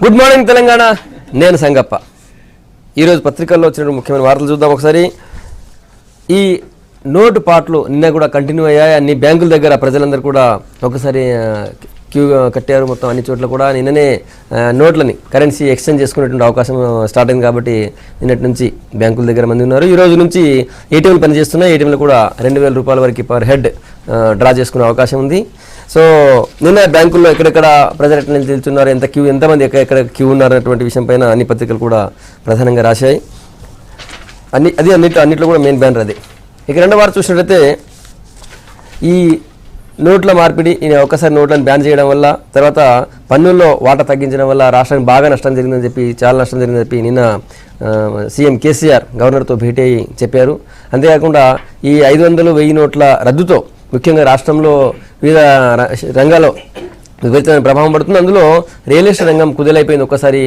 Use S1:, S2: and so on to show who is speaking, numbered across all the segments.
S1: Good morning Telangana. నేను సంగప్ప. ఈరోజు పత్రికల్లో వచ్చిన ముఖ్యమైన వార్తలు చూద్దాం ఒకసారి. ఈ నోటు పాటలు నిన్న కూడా కంటిన్యూ అయ్యాయి. అన్ని బ్యాంకుల దగ్గర ప్రజలందరూ కూడా ఒకసారి క్యూ కట్టారు. మొత్తం అన్ని చోట్ల కూడా నిన్ననే నోట్లని కరెన్సీ ఎక్స్చేంజ్ చేసుకునేటువంటి అవకాశం స్టార్ట్ అయింది. కాబట్టి నిన్నటి నుంచి బ్యాంకుల దగ్గర మంది ఉన్నారు. ఈ రోజు నుంచి ఏటీఎంలు పనిచేస్తున్నాయి. ఏటీఎంలు కూడా 2,000 రూపాయల వరకు పర్ హెడ్ డ్రా చేసుకునే అవకాశం ఉంది. సో నిన్న బ్యాంకుల్లో ఎక్కడెక్కడ ప్రజలు ఎట్లా నిల్చున్నారు, ఎంతమంది ఎక్కడ క్యూ ఉన్నారు అనేటువంటి విషయం పైన అన్ని పత్రికలు కూడా ప్రధానంగా రాశాయి. అన్నిట్లో కూడా మెయిన్ బ్యానర్ అది. ఇక రెండో వారు చూసినట్లయితే ఈ నోట్ల మార్పిడి, ఒక్కసారి నోట్లను బ్యాన్ చేయడం వల్ల, తర్వాత పన్నుల్లో వాటా తగ్గించడం వల్ల రాష్ట్రానికి బాగా నష్టం జరిగిందని చెప్పి, చాలా నష్టం జరిగిందని చెప్పి నిన్న సీఎం కేసీఆర్ గవర్నర్తో భేటీ అయ్యి చెప్పారు. అంతేకాకుండా ఈ 500, 1000 నోట్ల రద్దుతో ముఖ్యంగా రాష్ట్రంలో వివిధ రంగాల్లో విపరీతమైన ప్రభావం పడుతుంది. అందులో రియల్ ఎస్టేట్ రంగం కుదేలైపోయింది. ఒక్కసారి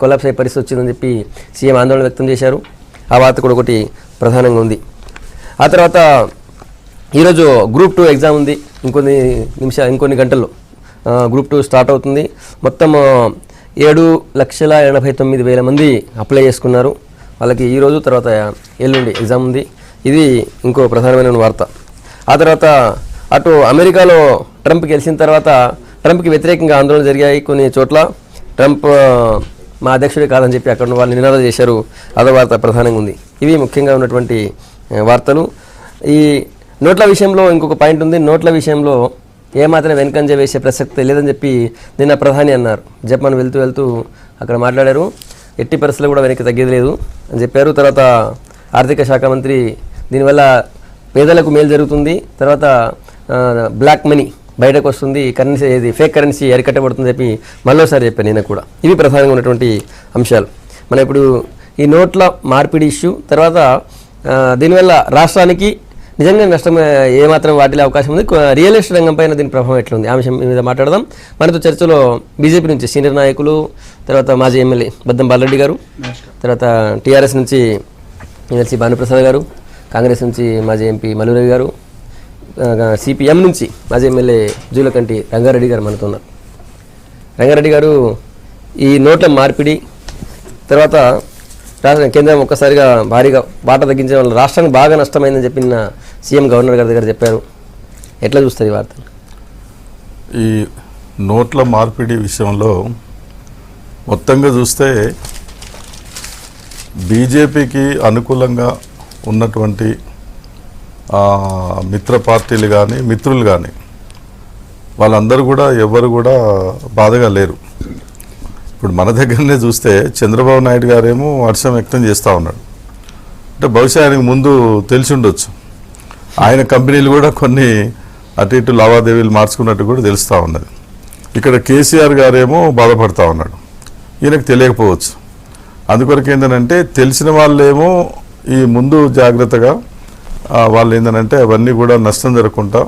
S1: కొలాప్స్ అయ్యే పరిస్థితి వచ్చిందని చెప్పి సీఎం ఆందోళన వ్యక్తం చేశారు. ఆ వార్త కూడా ఒకటి ప్రధానంగా ఉంది. ఆ తర్వాత ఈరోజు గ్రూప్ 2 ఎగ్జామ్ ఉంది. ఇంకొన్ని గంటల్లో గ్రూప్ 2 స్టార్ట్ అవుతుంది. మొత్తం 7,89,000 మంది అప్లై చేసుకున్నారు. వాళ్ళకి ఈరోజు తర్వాత ఎల్లుండి ఎగ్జామ్ ఉంది. ఇది ఇంకో ప్రధానమైన వార్త. ఆ తర్వాత అటు అమెరికాలో ట్రంప్ గెలిచిన తర్వాత ట్రంప్కి వ్యతిరేకంగా ఆందోళన జరిగాయి కొన్ని చోట్ల. ట్రంప్ మా అధ్యక్షుడే కాదని చెప్పి అక్కడ వాళ్ళు నినాదాలు చేశారు. అదో వార్త ప్రధానంగా ఉంది. ఇవి ముఖ్యంగా ఉన్నటువంటి వార్తలు. ఈ నోట్ల విషయంలో ఇంకొక పాయింట్ ఉంది. నోట్ల విషయంలో ఏమాత్రం వెనుకంజ వేసే ప్రసక్తి లేదని చెప్పి నిన్న ప్రధాని అన్నారు. జపాన్ వెళ్తూ అక్కడ మాట్లాడారు. ఎట్టి పరిస్థితులు కూడా వెనక్కి తగ్గేది లేదు అని చెప్పారు. తర్వాత ఆర్థిక శాఖ మంత్రి దీనివల్ల పేదలకు మేలు జరుగుతుంది, తర్వాత బ్లాక్ మనీ బయటకు వస్తుంది, ఫేక్ కరెన్సీ అరికట్టబడుతుంది చెప్పి మరోసారి చెప్పాను నేను కూడా. ఇవి ప్రధానంగా ఉన్నటువంటి అంశాలు. మనం ఇప్పుడు ఈ నోట్ల మార్పిడి ఇష్యూ, తర్వాత దీనివల్ల రాష్ట్రానికి నిజంగా నష్టం ఏమాత్రం వాటిల్లే అవకాశం ఉంది, రియల్ ఎస్టేట్ రంగం పైన దీని ప్రభావం ఎట్లుంది ఆ విషయం మీద మాట్లాడదాం. మనతో చర్చలో బీజేపీ నుంచి సీనియర్ నాయకులు, తర్వాత మాజీ ఎమ్మెల్యే బద్దం బాలరెడ్డి గారు, తర్వాత టీఆర్ఎస్ నుంచి ఎమ్మెల్సీ భానుప్రసాద్ గారు, కాంగ్రెస్ నుంచి మాజీ ఎంపీ మల్లురవి గారు, సిపిఎం నుంచి మాజీ ఎమ్మెల్యే జూలకంటి రంగారెడ్డి గారు మనతో ఉన్నారు. రంగారెడ్డి గారు, ఈ నోట్ల మార్పిడి తర్వాత కేంద్రం ఒక్కసారిగా భారీగా వాటా తగ్గించడం వల్ల రాష్ట్రానికి బాగా నష్టమైందని చెప్పిన సీఎం గవర్నర్ గారి దగ్గర చెప్పారు. ఎట్లా చూస్తుంది ఈ వార్త?
S2: ఈ నోట్ల మార్పిడి విషయంలో మొత్తంగా చూస్తే బీజేపీకి అనుకూలంగా ఉన్నటువంటి మిత్ర పార్టీలు కానీ మిత్రులు కానీ వాళ్ళందరూ కూడా ఎవరు కూడా బాధగా లేరు. ఇప్పుడు మన దగ్గరనే చూస్తే చంద్రబాబు నాయుడు గారేమో హర్షం వ్యక్తం చేస్తూ ఉన్నాడు. అంటే బహుశా ఆయనకు ముందు తెలిసి ఉండొచ్చు. ఆయన కంపెనీలు కూడా కొన్ని అటు ఇటు లావాదేవీలు మార్చుకున్నట్టు కూడా తెలుస్తూ ఉన్నది. ఇక్కడ కేసీఆర్ గారేమో బాధపడతా ఉన్నాడు. ఈయనకు తెలియకపోవచ్చు. అందుకొరకు ఏంటంటే తెలిసిన వాళ్ళేమో ఈ ముందు జాగ్రత్తగా వాళ్ళు ఏంటంటే అవన్నీ కూడా నష్టం జరగకుండా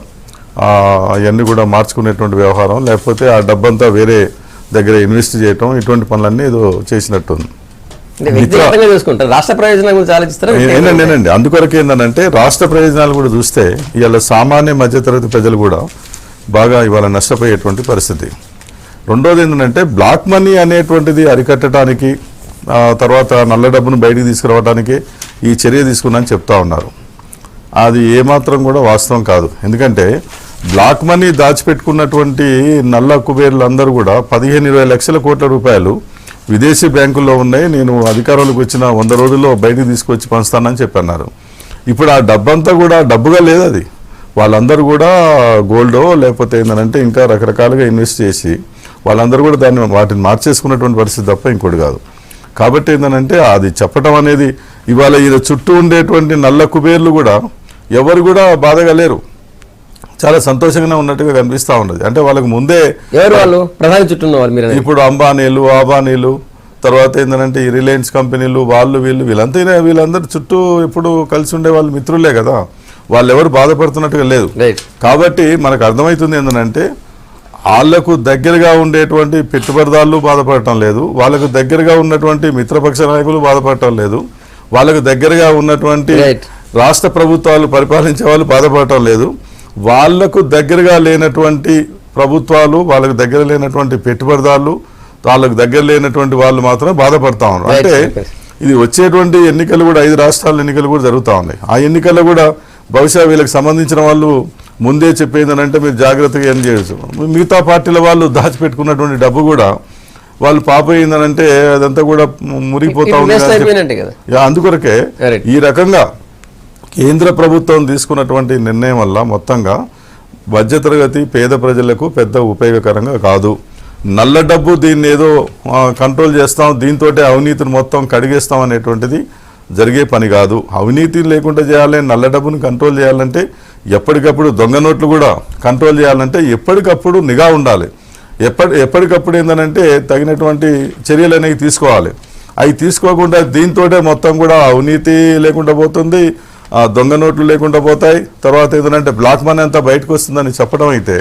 S2: అవన్నీ కూడా మార్చుకునేటువంటి వ్యవహారం, లేకపోతే ఆ డబ్బంతా వేరే దగ్గర ఇన్వెస్ట్ చేయటం, ఇటువంటి పనులన్నీ ఏదో చేసినట్టుంది. నేనండి అందుకొరకు ఏంటంటే రాష్ట్ర ప్రయోజనాలు కూడా చూస్తే ఇవాళ సామాన్య మధ్యతరగతి ప్రజలు కూడా బాగా ఇవాళ నష్టపోయేటువంటి పరిస్థితి. రెండోది ఏంటంటే బ్లాక్ మనీ అనేటువంటిది అరికట్టడానికి, తర్వాత నల్ల డబ్బును బయటికి తీసుకురావడానికి ఈ చర్య తీసుకున్నాను చెప్తా ఉన్నారు. అది ఏమాత్రం కూడా వాస్తవం కాదు. ఎందుకంటే బ్లాక్ మనీ దాచిపెట్టుకున్నటువంటి నల్ల కుబేర్లు అందరూ కూడా 15-20 లక్షల కోట్ల రూపాయలు విదేశీ బ్యాంకుల్లో ఉన్నాయి. నేను అధికారంలోకి వచ్చిన 100 రోజుల్లో బయటికి తీసుకొచ్చి పంచుతానని చెప్పన్నారు. ఇప్పుడు ఆ డబ్బంతా కూడా డబ్బుగా లేదు. అది వాళ్ళందరూ కూడా గోల్డో లేకపోతే ఏంటంటే ఇంకా రకరకాలుగా ఇన్వెస్ట్ చేసి వాళ్ళందరూ కూడా వాటిని మార్చేసుకున్నటువంటి పరిస్థితి తప్ప ఇంకోటి కాదు. కాబట్టి ఏంటంటే అది చెప్పడం అనేది ఇవాళ ఈయన చుట్టూ ఉండేటువంటి నల్ల కుబేర్లు కూడా ఎవరు కూడా బాధగా లేరు, చాలా సంతోషంగానే ఉన్నట్టుగా కనిపిస్తూ ఉన్నది. అంటే వాళ్ళకి ముందే
S1: ప్రధాని చుట్టూ
S2: ఇప్పుడు అంబానీలు, ఆబానీలు, తర్వాత ఏంటంటే ఈ రిలయన్స్ కంపెనీలు, వీళ్ళందరూ చుట్టూ ఎప్పుడు కలిసి ఉండే వాళ్ళు మిత్రులే కదా. వాళ్ళు ఎవరు బాధపడుతున్నట్టుగా లేదు. కాబట్టి మనకు అర్థమవుతుంది ఏంటంటే వాళ్లకు దగ్గరగా ఉండేటువంటి పెట్టుబడిదారులు బాధపడటం లేదు, వాళ్ళకు దగ్గరగా ఉన్నటువంటి మిత్రపక్ష నాయకులు బాధపడటం లేదు, వాళ్ళకు దగ్గరగా ఉన్నటువంటి రాష్ట్ర ప్రభుత్వాలు పరిపాలించే వాళ్ళు బాధపడటం లేదు, వాళ్లకు దగ్గరగా లేనటువంటి ప్రభుత్వాలు, వాళ్ళకు దగ్గర లేనటువంటి పెట్టుబడిదారులు, వాళ్ళకు దగ్గర లేనటువంటి వాళ్ళు మాత్రం బాధపడతా ఉన్నారు.
S1: Right,
S2: అంటే
S1: right.
S2: ఇది వచ్చేటువంటి ఎన్నికలు కూడా 5 రాష్ట్రాల ఎన్నికలు కూడా జరుగుతూ ఉన్నాయి. ఆ ఎన్నికల్లో కూడా బహుశా వీళ్ళకి సంబంధించిన వాళ్ళు ముందే చెప్పేది మీరు జాగ్రత్తగా ఏం చేయొచ్చు. మిగతా పార్టీల వాళ్ళు దాచిపెట్టుకున్నటువంటి డబ్బు కూడా వాళ్ళు పాప ఏందనంటే అదంతా కూడా మురిగిపోతా ఉంది
S1: Invest
S2: అని
S1: అయిపోయినట్టే కదా.
S2: అందుకొరకే
S1: Correct.
S2: ఈ రకంగా కేంద్ర ప్రభుత్వం తీసుకున్నటువంటి నిర్ణయం వల్ల మొత్తంగా మధ్యతరగతి పేద ప్రజలకు పెద్ద ఉపయోగకరంగా కాదు. నల్ల డబ్బు దీన్ని ఏదో కంట్రోల్ చేస్తాం, దీంతో అవినీతిని మొత్తం కడిగేస్తాం అనేటువంటిది జరిగే పని కాదు. అవినీతి లేకుండా చేయాలి, నల్ల డబ్బును కంట్రోల్ చేయాలంటే ఎప్పటికప్పుడు దొంగ నోట్లు కూడా కంట్రోల్ చేయాలంటే ఎప్పటికప్పుడు నిఘా ఉండాలి. ఎప్పటికప్పుడు ఏంటంటే తగినటువంటి చర్యలు అనేవి తీసుకోవాలి. అవి తీసుకోకుండా దీంతోటే మొత్తం కూడా అవినీతి లేకుండా పోతుంది, దొంగ నోట్లు లేకుండా పోతాయి. తర్వాత ఏదంటే బ్లాక్ మనీ అంతా బయటకు వస్తుందని చెప్పడం అయితే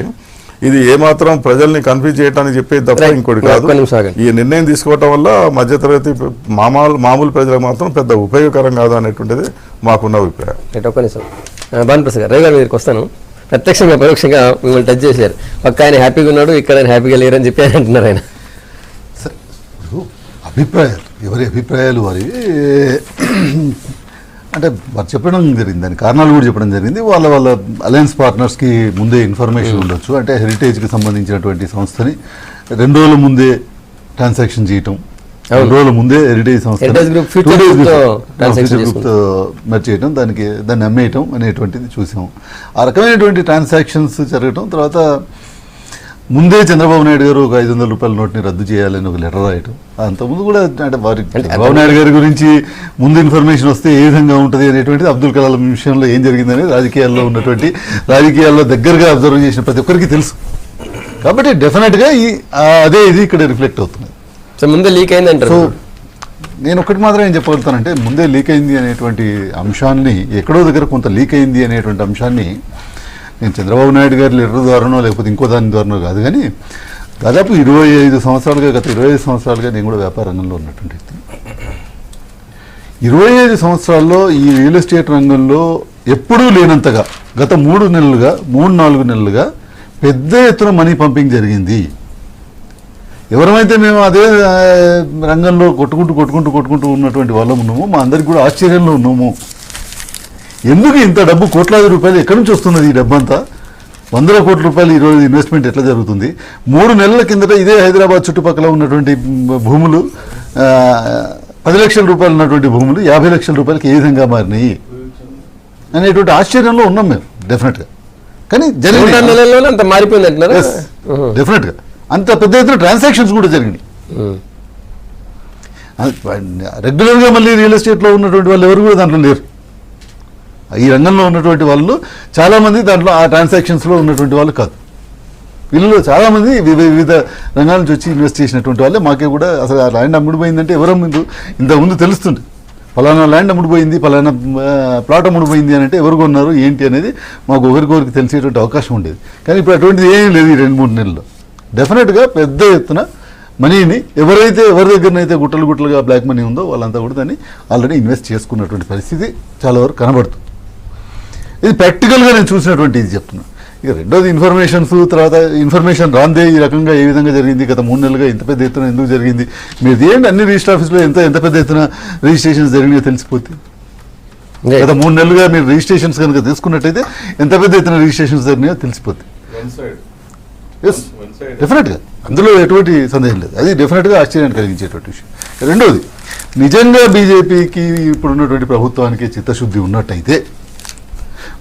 S2: ఇది ఏమాత్రం ప్రజల్ని కన్ఫ్యూజ్ చేయడానికి చెప్పేది తప్ప ఇంకోటి కాదు. ఈ నిర్ణయం తీసుకోవటం వల్ల మధ్యతరగతి మామూలు ప్రజలకు మాత్రం పెద్ద ఉపయోగకరం కాదు అనేటువంటిది మాకున్న అభిప్రాయం.
S1: భానుప్రసాద్ గారు, రవి గారు దగ్గరికి వస్తాను. ప్రత్యక్షంగా పరోక్షంగా మిమ్మల్ని టచ్ చేశారు. పక్క ఆయన హ్యాపీగా ఉన్నాడు, ఇక్కడ ఆయన హ్యాపీగా లేరని చెప్పి ఆయన అంటున్నారు. ఆయన
S3: అభిప్రాయాలు, ఎవరి అభిప్రాయాలు వారి అంటే వారు చెప్పడం జరిగింది, దాని కారణాలు కూడా చెప్పడం జరిగింది. వాళ్ళ అలయన్స్ పార్ట్నర్స్కి ముందే ఇన్ఫర్మేషన్ ఉండొచ్చు. అంటే హెరిటేజ్కి సంబంధించినటువంటి సంస్థని 2 రోజుల ముందే ట్రాన్సాక్షన్ చేయటం, 2 రోజుల ముందే హెరిటేజ్ సంస్థ మెర్జ్ చేయటం, దాన్ని అమ్మేయటం అనేటువంటిది చూసాం. ఆ రకమైనటువంటి ట్రాన్సాక్షన్స్ జరగటం, తర్వాత ముందే చంద్రబాబు నాయుడు గారు ఒక 500 రూపాయల నోట్ని రద్దు చేయాలని ఒక లెటర్ రాయటం. అంతకుముందు కూడా అంటే వారి చంద్రబాబు నాయుడు గారి గురించి ముందు ఇన్ఫర్మేషన్ వస్తే ఏ విధంగా ఉంటుంది అనేటువంటిది, అబ్దుల్ కలాం విషయంలో ఏం జరిగిందని రాజకీయాల్లో దగ్గరగా అబ్జర్వ్ చేసిన ప్రతి ఒక్కరికి తెలుసు. కాబట్టి డెఫినెట్గా అదే ఇది ఇక్కడ రిఫ్లెక్ట్ అవుతుంది.
S1: సో ముందే లీక్ అయిందంటారు.
S3: సో నేను ఒకటి మాత్రం ఏం చెప్పగలుగుతానంటే, ముందే లీక్ అయింది అనేటువంటి అంశాన్ని, ఎక్కడో దగ్గర కొంత లీక్ అయింది అనేటువంటి అంశాన్ని నేను చంద్రబాబు నాయుడు గారి లెటర్ ద్వారానో లేకపోతే ఇంకో దాని ద్వారానో కాదు, కానీ దాదాపు 25 సంవత్సరాలుగా, గత 25 సంవత్సరాలుగా నేను కూడా వ్యాపార రంగంలో ఉన్నటువంటి వ్యక్తి. 25 సంవత్సరాల్లో ఈ రియల్ ఎస్టేట్ రంగంలో ఎప్పుడూ లేనంతగా గత 3-4 నెలలుగా పెద్ద ఎత్తున మనీ పంపింగ్ జరిగింది. ఎవరమైతే మేము అదే రంగంలో కొట్టుకుంటూ ఉన్నటువంటి వాళ్ళం ఉన్నామో, మా అందరికి కూడా ఆశ్చర్యంలో ఉన్నాము. ఎందుకు ఇంత డబ్బు, కోట్లాది రూపాయలు ఎక్కడి నుంచి వస్తున్నది? ఈ డబ్బు అంతా 100 కోట్ల రూపాయలు ఈరోజు ఇన్వెస్ట్మెంట్ ఎట్లా జరుగుతుంది? 3 నెలల కిందట ఇదే హైదరాబాద్ చుట్టుపక్కల ఉన్నటువంటి భూములు 10 లక్షల రూపాయలు ఉన్నటువంటి భూములు 50 లక్షల రూపాయలకి ఏ విధంగా మారినాయి అనేటువంటి ఆశ్చర్యంలో ఉన్నాం మేము. డెఫినెట్గా కానీ
S1: నెలల్లోనే అంత మారిపోయింది అంటున్నారు.
S3: డెఫినెట్గా అంత పెద్ద ఎత్తున ట్రాన్సాక్షన్స్ కూడా జరిగినాయి. రెగ్యులర్గా మళ్ళీ రియల్ ఎస్టేట్లో ఉన్నటువంటి వాళ్ళు ఎవరు కూడా దాంట్లో లేరు. ఈ రంగంలో ఉన్నటువంటి వాళ్ళు చాలామంది దాంట్లో ఆ ట్రాన్సాక్షన్స్లో ఉన్నటువంటి వాళ్ళు కాదు. వీళ్ళలో చాలామంది వివిధ రంగాల నుంచి వచ్చి ఇన్వెస్ట్ చేసినటువంటి వాళ్ళే. మాకే కూడా అసలు ఆ ల్యాండ్ అమ్ముడుపోయిందంటే ఎవరో ఇంతకుముందు తెలుస్తుంది, ఫలానా ల్యాండ్ అమ్ముడుపోయింది, ఫలానా ప్లాట్ అమ్ముడుపోయింది అని అంటే ఎవరు కొన్నారు ఏంటి అనేది మాకు ఒకరికొకరికి తెలిసేటువంటి అవకాశం ఉండేది. కానీ ఇప్పుడు అటువంటిది ఏం లేదు. ఈ 2-3 నెలల్లో డెఫినెట్గా పెద్ద ఎత్తున మనీని ఎవరి దగ్గరనైతే గుట్టలుగా బ్లాక్ మనీ ఉందో వాళ్ళంతా కూడా దాన్ని ఆల్రెడీ ఇన్వెస్ట్ చేసుకున్నటువంటి పరిస్థితి చాలా వరకు కనబడుతుంది. ఇది ప్రాక్టికల్గా నేను చూసినటువంటి ఇది చెప్తున్నాను. ఇక రెండోది తర్వాత ఇన్ఫర్మేషన్ రాందే ఈ రకంగా ఏ విధంగా జరిగింది, గత 3 నెలలుగా ఇంత పెద్ద ఎత్తున ఎందుకు జరిగింది, మీరు ఏంటి అన్ని రిజిస్టర్ ఆఫీస్లో ఎంత పెద్ద ఎత్తున రిజిస్ట్రేషన్స్ జరిగినాయో తెలిసిపోతే. గత 3 నెలలుగా మీరు రిజిస్ట్రేషన్స్ కనుక తీసుకున్నట్టయితే ఎంత పెద్ద ఎత్తున రిజిస్ట్రేషన్స్ జరిగినాయో తెలిసిపోతే. ఎస్, డెఫినెట్గా అందులో ఎటువంటి సందేహం లేదు. అది డెఫినెట్గా ఆశ్చర్యాన్ని కలిగించేటువంటి విషయం. రెండోది, నిజంగా బీజేపీకి ఇప్పుడున్నటువంటి ప్రభుత్వానికి చిత్తశుద్ధి ఉన్నట్టయితే,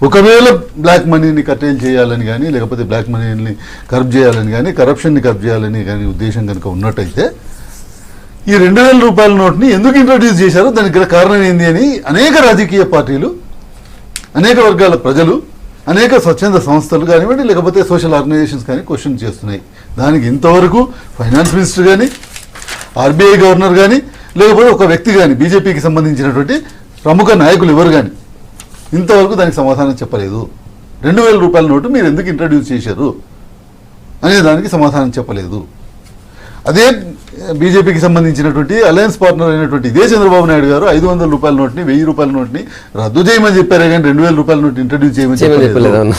S3: ఒకవేళ బ్లాక్ మనీని కట్టేలు చేయాలని కానీ, లేకపోతే బ్లాక్ మనీని కరప్ట్ చేయాలని కానీ, కరప్షన్ని కరప్ట్ చేయాలని కానీ ఉద్దేశం కనుక ఉన్నట్టయితే, ఈ 2000 రూపాయల నోట్ని ఎందుకు ఇంట్రడ్యూస్ చేశారో దానికి గల కారణం ఏంది అని అనేక రాజకీయ పార్టీలు, అనేక వర్గాల ప్రజలు, అనేక స్వచ్ఛంద సంస్థలు కానివ్వండి, లేకపోతే సోషల్ ఆర్గనైజేషన్స్ కానీ క్వశ్చన్ చేస్తున్నాయి. దానికి ఇంతవరకు ఫైనాన్స్ మినిస్టర్ కానీ, ఆర్బీఐ గవర్నర్ కానీ, లేకపోతే ఒక వ్యక్తి కానీ, బీజేపీకి సంబంధించినటువంటి ప్రముఖ నాయకులు ఎవరు కానీ ఇంతవరకు దానికి సమాధానం చెప్పలేదు. 2000 రూపాయల నోటు మీరు ఎందుకు ఇంట్రడ్యూస్ చేశారు అనే దానికి సమాధానం చెప్పలేదు. అదే బీజేపీకి సంబంధించినటువంటి అలయన్స్ పార్ట్నర్ అయినటువంటి ఇదే చంద్రబాబు నాయుడు గారు 500 రూపాయల నోట్ని, 1000 రూపాయల నోట్ని రద్దు చేయమని చెప్పారే కానీ 2000 రూపాయల నోట్ ఇంట్రడ్యూస్ చేయమని చెప్పలేదు.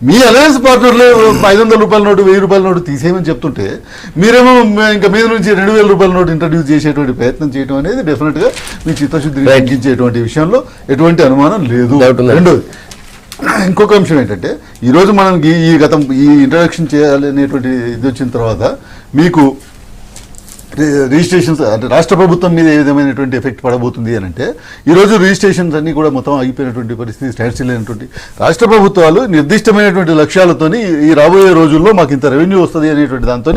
S3: మీ అలయన్స్ పార్ట్నర్లు 500 రూపాయల నోటు 1000 రూపాయల నోటు తీసేయమని చెప్తుంటే మీరేమో ఇంకా మీద నుంచి 2000 రూపాయల నోటు ఇంట్రడ్యూస్ చేసేటువంటి ప్రయత్నం చేయడం అనేది డెఫినెట్గా మీ చిత్తశుద్ధి తగ్గించేటువంటి విషయంలో ఎటువంటి అనుమానం లేదు. రెండోది ఇంకొక అంశం ఏంటంటే ఈరోజు మనం ఈ ఇంట్రడక్షన్ చేయాలనేటువంటి ఇది వచ్చిన తర్వాత మీకు రిజిస్ట్రేషన్స్ అంటే రాష్ట్ర ప్రభుత్వం మీద ఏ విధమైనటువంటి ఎఫెక్ట్ పడబోతుంది అని అంటే ఈరోజు రిజిస్ట్రేషన్స్ అన్నీ కూడా మొత్తం ఆగిపోయినటువంటి పరిస్థితి, స్టాండ్ స్టిల్ అయినటువంటి రాష్ట్ర ప్రభుత్వాలు నిర్దిష్టమైనటువంటి లక్ష్యాలతోని ఈ రాబోయే రోజుల్లో మాకు ఇంత రెవెన్యూ వస్తుంది అనేటువంటి దాంతో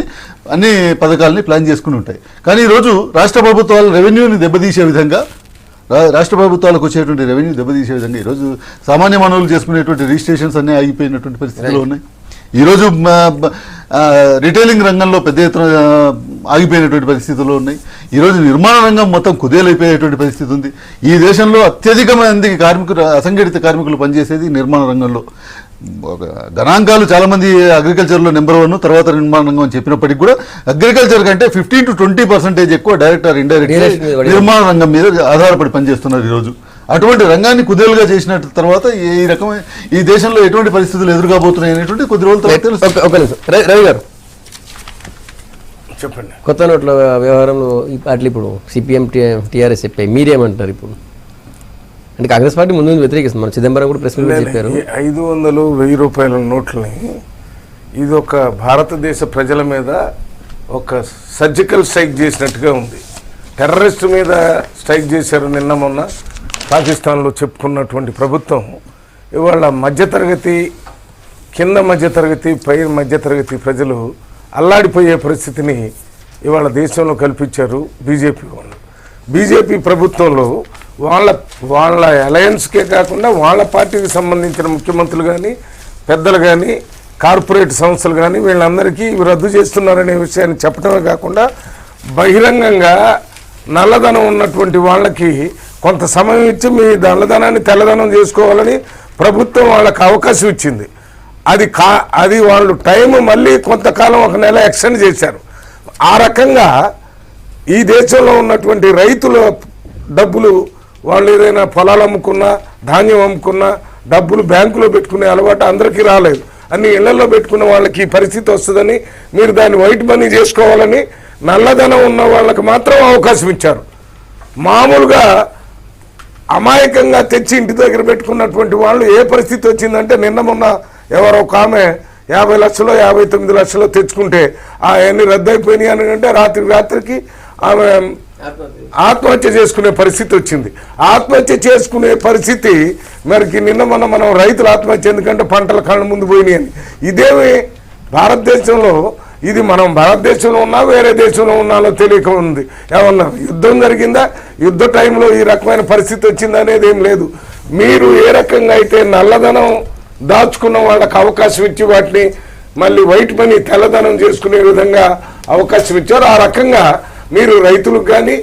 S3: అన్ని పథకాలని ప్లాన్ చేసుకుని ఉంటాయి. కానీ ఈరోజు రాష్ట్ర ప్రభుత్వాలు రెవెన్యూని దెబ్బతీసే విధంగా రాష్ట్ర ప్రభుత్వాలకు వచ్చేటువంటి రెవెన్యూ దెబ్బతీసే విధంగా ఈరోజు సామాన్య మానవులు చేసుకునేటువంటి రిజిస్ట్రేషన్స్ అన్నీ ఆగిపోయినటువంటి పరిస్థితులు ఉన్నాయి. ఈరోజు రిటైలింగ్ రంగంలో పెద్ద ఎత్తున ఆగిపోయినటువంటి పరిస్థితులు ఉన్నాయి. ఈరోజు నిర్మాణ రంగం మొత్తం కుదేలైపోయేటువంటి పరిస్థితి ఉంది. ఈ దేశంలో అత్యధిక మంది అసంఘటిత కార్మికులు పనిచేసేది నిర్మాణ రంగంలో. గణాంకాలు చాలామంది అగ్రికల్చర్లో నెంబర్ 1, తర్వాత నిర్మాణ రంగం అని చెప్పినప్పటికీ కూడా అగ్రికల్చర్ కంటే 15 to 20% ఎక్కువ డైరెక్ట్ ఆర్ ఇండైరెక్ట్ నిర్మాణ రంగం మీద ఆధారపడి పనిచేస్తున్నారు ఈరోజు. అటువంటి రంగాన్ని కుదేలుగా చేసిన తర్వాత ఈ రకమైన ఈ దేశంలో ఎటువంటి పరిస్థితులు ఎదురుగాబోతున్నాయి అనేటువంటి కొద్ది రోజుల తర్వాత తెలుసు.
S1: రవి గారు
S4: చెప్పండి.
S1: కొత్త నోట్ల వ్యవహారంలో అట్లా ఇప్పుడు సిపిఎం టీఆర్ఎస్ చెప్పాయి, మీరేమంటారు ఇప్పుడు? అంటే కాంగ్రెస్ పార్టీ ముందు వ్యతిరేకిస్తుంది, మన చిదంబరం కూడా ప్రెస్ మీట్ చెప్పారు.
S4: 500, 1000 రూపాయల నోట్లని ఇది ఒక భారతదేశ ప్రజల మీద ఒక సర్జికల్ స్ట్రైక్ చేసినట్టుగా ఉంది. టెర్రరిస్ట్ మీద స్ట్రైక్ చేశారు నిన్న మొన్న పాకిస్తాన్లో చెప్పుకున్నటువంటి ప్రభుత్వం ఇవాళ మధ్యతరగతి, కింద మధ్యతరగతి, పై మధ్యతరగతి ప్రజలు అల్లాడిపోయే పరిస్థితిని ఇవాళ దేశంలో కల్పించారు బీజేపీ వాళ్ళు. బీజేపీ ప్రభుత్వంలో వాళ్ళ అలయన్స్కే కాకుండా వాళ్ళ పార్టీకి సంబంధించిన ముఖ్యమంత్రులు కానీ, పెద్దలు కానీ, కార్పొరేట్ సంస్థలు కానీ వీళ్ళందరికీ ఇవి రద్దు చేస్తున్నారనే విషయాన్ని చెప్పడమే కాకుండా బహిరంగంగా నల్లధనం ఉన్నటువంటి వాళ్ళకి కొంత సమయం ఇచ్చి మీ నల్లధనాన్ని తెల్లధనం చేసుకోవాలని ప్రభుత్వం వాళ్ళకి అవకాశం ఇచ్చింది. అది వాళ్ళు టైం మళ్ళీ కొంతకాలం 1 నెల ఎక్స్టెండ్ చేశారు. ఆ రకంగా ఈ దేశంలో ఉన్నటువంటి రైతుల డబ్బులు వాళ్ళు ఏదైనా పొలాలు అమ్ముకున్నా, ధాన్యం అమ్ముకున్నా డబ్బులు బ్యాంకులో పెట్టుకునే అలవాటు అందరికీ రాలేదు. అన్ని ఇళ్లలో పెట్టుకున్న వాళ్ళకి పరిస్థితి వస్తుందని మీరు దాన్ని వైట్ మనీ చేసుకోవాలని నల్లధనం ఉన్న వాళ్ళకి మాత్రం అవకాశం ఇచ్చారు. మామూలుగా అమాయకంగా తెచ్చి ఇంటి దగ్గర పెట్టుకున్నటువంటి వాళ్ళు ఏ పరిస్థితి వచ్చిందంటే నిన్న మొన్న ఎవరో ఒక ఆమె 50 లక్షలు 59 లక్షలు తెచ్చుకుంటే అవన్నీ రద్దయిపోయినాయి అని అంటే రాత్రికి ఆమె ఆత్మహత్య చేసుకునే పరిస్థితి వచ్చింది. ఆత్మహత్య చేసుకునే పరిస్థితి మరికి నిన్న మొన్న మనం రైతులు ఆత్మహత్య ఎందుకంటే పంటల కళ్ళ ముందు పోయినాయి అని. ఇదేమి భారతదేశంలో ఇది మనం భారతదేశంలో ఉన్నా వేరే దేశంలో ఉన్నాలో తెలియక ఉంది. ఏమన్నా యుద్ధం జరిగిందా, యుద్ధ టైంలో ఈ రకమైన పరిస్థితి వచ్చిందా అనేది ఏం లేదు. మీరు ఏ రకంగా అయితే నల్లధనం దాచుకున్న వాళ్ళకి అవకాశం ఇచ్చి వాటిని మళ్ళీ వైట్ మనీ తెల్లధనం చేసుకునే విధంగా అవకాశం ఇచ్చారు, ఆ రకంగా మీరు రైతులకు కానీ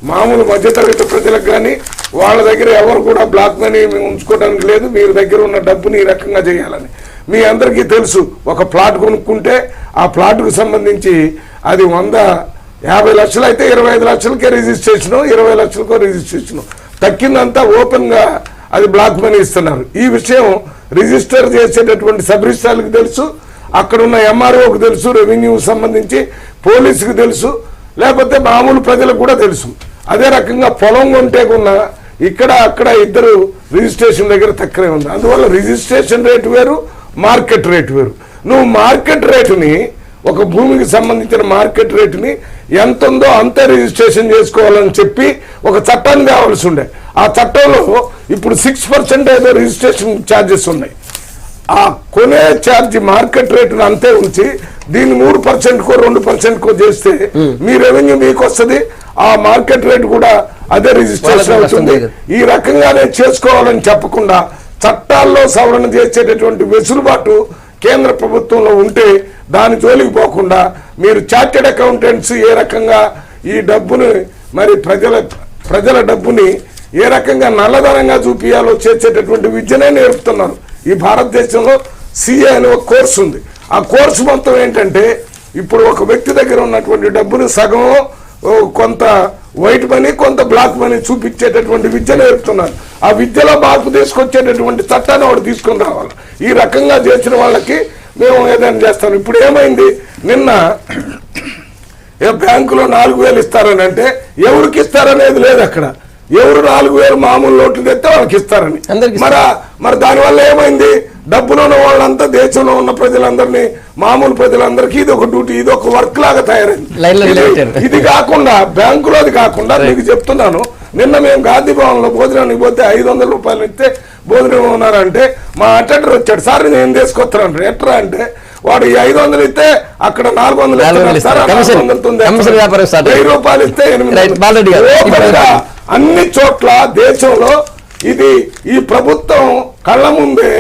S4: మామూలు మధ్యతరగతి ప్రజలకు కానీ వాళ్ళ దగ్గర ఎవరు కూడా బ్లాక్ మనీ ఉంచుకోవడానికి లేదు. మీరు దగ్గర ఉన్న డబ్బుని ఈ రకంగా చేయాలని మీ అందరికీ తెలుసు. ఒక ప్లాట్ కొనుక్కుంటే ఆ ప్లాట్కు సంబంధించి అది 150 లక్షలు అయితే 25 లక్షలకే రిజిస్ట్రేషను, 20 లక్షలకో రిజిస్ట్రేషను, తక్కిందంతా ఓపెన్గా అది బ్లాక్ మనీ ఇస్తున్నారు. ఈ విషయం రిజిస్టర్ చేసేటటువంటి సబ్ రిజిస్ట్రార్లకు తెలుసు, అక్కడున్న ఎంఆర్ఓకి తెలుసు, రెవెన్యూకి సంబంధించి పోలీసుకి తెలుసు, లేకపోతే మామూలు ప్రజలకు కూడా తెలుసు. అదే రకంగా పొలం కొంటే కొన్నా ఇక్కడ అక్కడ ఇద్దరు రిజిస్ట్రేషన్ దగ్గర తక్కువే ఉంది. అందువల్ల రిజిస్ట్రేషన్ రేటు వేరు, మార్కెట్ రేటు వేరు. నువ్వు మార్కెట్ రేటుని, ఒక భూమికి సంబంధించిన మార్కెట్ రేటుని ఎంత ఉందో అంతే రిజిస్ట్రేషన్ చేసుకోవాలని చెప్పి ఒక చట్టాన్ని కావాల్సి ఉండే. ఆ చట్టంలో ఇప్పుడు 6% ఏదో రిజిస్ట్రేషన్ ఛార్జెస్ ఉన్నాయి. ఆ కొనే ఛార్జ్ మార్కెట్ రేటును అంతే ఉంచి దీన్ని 3%కో 2%కో చేస్తే మీ రెవెన్యూ మీకు వస్తుంది, ఆ మార్కెట్ రేటు కూడా అదే రిజిస్ట్రేషన్ అవుతుంది. ఈ రకంగానే చేసుకోవాలని చెప్పకుండా చట్టాల్లో సవరణ చేసేటటువంటి వెసులుబాటు కేంద్ర ప్రభుత్వంలో ఉంటే దాని జోలికి పోకుండా మీరు చార్టెడ్ అకౌంటెంట్స్ ఏ రకంగా ఈ డబ్బుని మరి ప్రజల డబ్బుని ఏ రకంగా నల్లధనంగా చూపియాలో చేసేటటువంటి విద్యనే నేర్పుతున్నారు. ఈ భారతదేశంలో సిఏ అనే ఒక కోర్సు ఉంది. ఆ కోర్సు మొత్తం ఏంటంటే ఇప్పుడు ఒక వ్యక్తి దగ్గర ఉన్నటువంటి డబ్బుని సగం కొంత వైట్ మనీ కొంత బ్లాక్ మనీ చూపించేటటువంటి విద్య నేర్పుతున్నారు. ఆ విద్యలో మార్పు తీసుకొచ్చేటటువంటి చట్టాన్ని వాడు తీసుకొని రావాలి. ఈ రకంగా చేసిన వాళ్ళకి మేము ఏదైనా చేస్తాం. ఇప్పుడు ఏమైంది, నిన్న బ్యాంకులో 4,000 ఇస్తారని అంటే ఎవరికి ఇస్తారనేది లేదు అక్కడ. ఎవరు 4,000 మామూలు నోట్లు తెస్తే వాళ్ళకి ఇస్తారని. మరి దానివల్ల ఏమైంది, డబ్బులో ఉన్న వాళ్ళంతా దేశంలో ఉన్న ప్రజలందరినీ, మామూలు ప్రజలందరికీ ఇది ఒక డ్యూటీ, ఇది ఒక వర్క్ లాగా తయారైంది. ఇది కాకుండా బ్యాంకులోది కాకుండా మీకు చెప్తున్నాను, నిన్న మేము గాంధీ భవన్ లో భోజనానికి పోతే 500 రూపాయలు ఇస్తే భోజనం ఉన్నారంటే మా అటెండర్ వచ్చాడు, సార్ నేను తీసుకొస్తాను ఎట్రా అంటే వాడు 500 ఇస్తే అక్కడ 400 రూపాయలు ఇస్తే 800. అన్ని చోట్ల దేశంలో ఇది ఈ ప్రభుత్వం కళ్ళ ముందే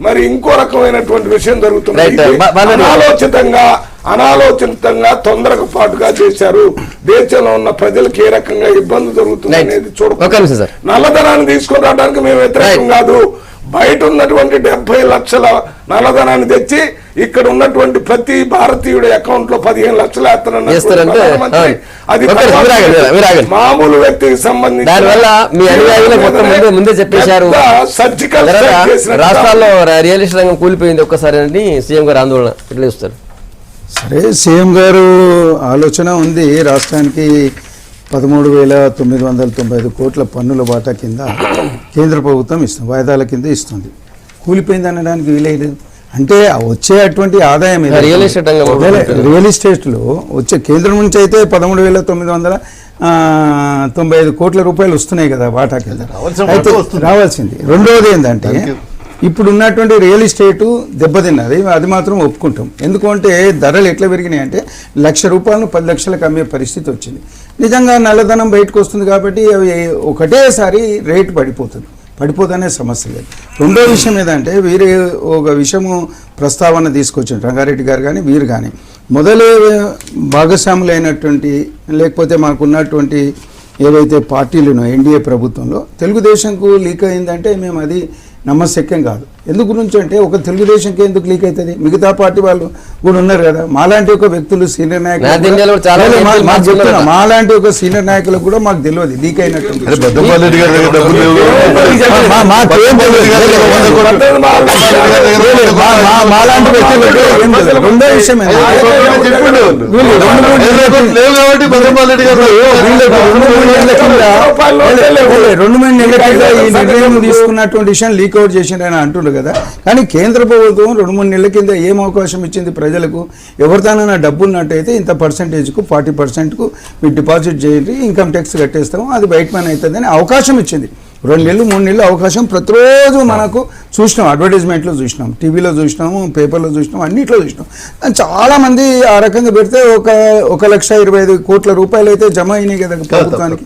S4: మరి ఇంకో రకమైనటువంటి విషయం జరుగుతుంది. అనాలోచితంగా తొందరగా పాటుగా చేశారు. దేశంలో ఉన్న ప్రజలకు ఏ రకంగా ఇబ్బంది జరుగుతుంది అనేది చూడకుండా నల్లధనాన్ని తీసుకొని రావడానికి మేము వ్యతిరేకం కాదు. బయట ఉన్నటువంటి 70 లక్షల నల్లధనాన్ని తెచ్చి ఇక్కడ ఉన్నటువంటి ప్రతి భారతీయుడి అకౌంట్ లో 15 లక్షలు వేస్తారన్నారు. అది మామూలు వ్యక్తికి సంబంధించి
S1: ముందే చెప్పేశారు.
S4: సర్జికల్
S1: రాష్ట్రాల్లో రియల్ ఎస్టేట్ రంగం కూలిపోయింది ఒక్కసారి అని సీఎం గారు ఆందోళన ఎట్లా చూస్తారు?
S5: సరే, సీఎం గారు ఆలోచన ఉంది. రాష్ట్రానికి 13,995 కోట్ల పన్నుల వాటా కింద కేంద్ర ప్రభుత్వం ఇస్తుంది, వాయిదాల కింద ఇస్తుంది. కూలిపోయింది అనడానికి వీలేదు. అంటే వచ్చే అటువంటి ఆదాయం రియల్ ఎస్టేట్లో వచ్చే కేంద్రం నుంచి అయితే 13,995 కోట్ల రూపాయలు వస్తున్నాయి కదా వాటా కింద, అయితే రావాల్సింది. రెండవది ఏంటంటే ఇప్పుడు ఉన్నటువంటి రియల్ ఎస్టేటు దెబ్బతిన్నది, అది మాత్రం ఒప్పుకుంటాం. ఎందుకంటే ధరలు ఎట్లా పెరిగినాయి అంటే 1,00,000 రూపాయలను 10 లక్షలకు అమ్మే పరిస్థితి వచ్చింది. నిజంగా నల్లధనం బయటకు వస్తుంది కాబట్టి అవి ఒకటేసారి రేటు పడిపోదనే సమస్య లేదు. రెండో విషయం ఏదంటే వీరు ఒక విషయము ప్రస్తావన తీసుకొచ్చారు, రంగారెడ్డి గారు కానీ వీరు కానీ. మొదలు భాగస్వాములైనటువంటి లేకపోతే మాకున్నటువంటి ఏవైతే పార్టీలునో ఎన్డీఏ ప్రభుత్వంలో తెలుగుదేశంకు లీక్ అయిందంటే మేము అది నమ్మశక్యం కాదు. ఎందుకు గురించి అంటే ఒక తెలుగుదేశంకి ఎందుకు లీక్ అవుతుంది, మిగతా పార్టీ వాళ్ళు కూడా ఉన్నారు కదా. మాలాంటి ఒక వ్యక్తులు సీనియర్ నాయకులు, మాలాంటి ఒక సీనియర్ నాయకులకు కూడా మాకు తెలియదు లీక్ అయినట్టు. మాలాంటి వ్యక్తులకు రెండో విషయం 2-3 నెలల కింద ఈ నిర్ణయం తీసుకున్నటువంటి విషయం లీక్ అవుట్ చేసిండ్రని అంటుండ్రు కదా. కానీ కేంద్ర ప్రభుత్వం 2-3 నెలల కింద ఏం అవకాశం ఇచ్చింది ప్రజలకు, ఎవరితోనైనా డబ్బు ఉన్నట్టయితే ఇంత పర్సెంటేజ్కు 40%కు మీరు డిపాజిట్ చేయండి, ఇన్కమ్ ట్యాక్స్ కట్టేస్తాము, అది బయట పని అవుతుంది అని అవకాశం ఇచ్చింది. 2 నెలలు 3 నెలలు అవకాశం ప్రతిరోజు మనకు చూసినాం, అడ్వర్టైజ్మెంట్లో చూసినాం, టీవీలో చూసినాము, పేపర్లో చూసినాం, అన్నిట్లో చూసినాం. చాలామంది ఆ రకంగా పెడితే 1,25,000 కోట్ల రూపాయలు అయితే జమ అయినాయి కదా ప్రభుత్వానికి.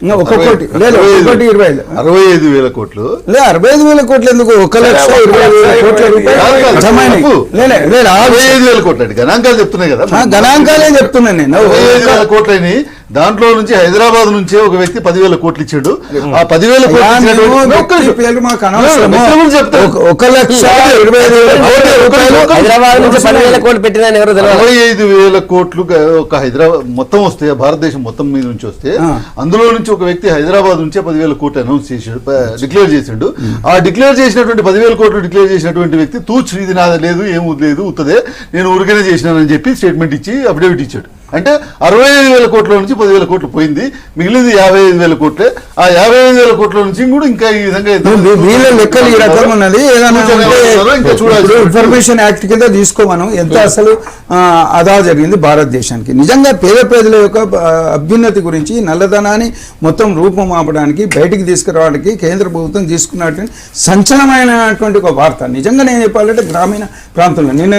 S3: 65,000 కోట్లు
S5: 65,000 కోట్లు ఎందుకు, 1,25,000 కోట్ల రూపాయలు జమ అయినాయి.
S3: 65,000 కోట్లు గణాంకాలు చెప్తున్నాయి కదా,
S5: గణాంకాలే చెప్తున్నాను నేను.
S3: 65,000 కోట్లని దాంట్లో నుంచి హైదరాబాద్ నుంచే ఒక వ్యక్తి 10,000 కోట్లు ఇచ్చాడు. ఆ 10,000 కోట్లు 65,000 కోట్లు ఒక హైదరాబాద్ మొత్తం వస్తే, భారతదేశం మొత్తం మీద నుంచి వస్తే అందులో నుంచి ఒక వ్యక్తి హైదరాబాద్ నుంచే 10,000 కోట్లు అనౌన్స్ చేసాడు, డిక్లేర్ చేసాడు. ఆ డిక్లేర్ చేసినటువంటి 10,000 కోట్లు డిక్లేర్ చేసినటువంటి వ్యక్తి తూచ్ ఇది నాది లేదు, ఏం లేదు, ఉత్తదే నేను ఊరికనే చేసినానని చెప్పి స్టేట్మెంట్ ఇచ్చి అఫిడవిట్ ఇచ్చాడు. అంటే 65,000 కోట్ల నుంచి 10,000 కోట్లు పోయింది, మిగిలింది 55,000 కోట్లే. ఆ 55,000 కోట్ల నుంచి కూడా ఇంకా ఈ విధంగా
S5: లెక్కలు ఈ రకంగా ఉన్నది. ఇన్ఫర్మేషన్ యాక్ట్ కింద తీసుకోమను ఎంత అసలు అదా జరిగింది భారతదేశానికి. నిజంగా పేద ప్రజల యొక్క అభ్యున్నతి గురించి, నల్లధనాన్ని మొత్తం రూపం ఆపడానికి, బయటికి తీసుకురావడానికి కేంద్ర ప్రభుత్వం తీసుకున్నటువంటి సంచలనమైనటువంటి ఒక వార్త. నిజంగా నేను చెప్పాలంటే గ్రామీణ ప్రాంతంలో నిన్న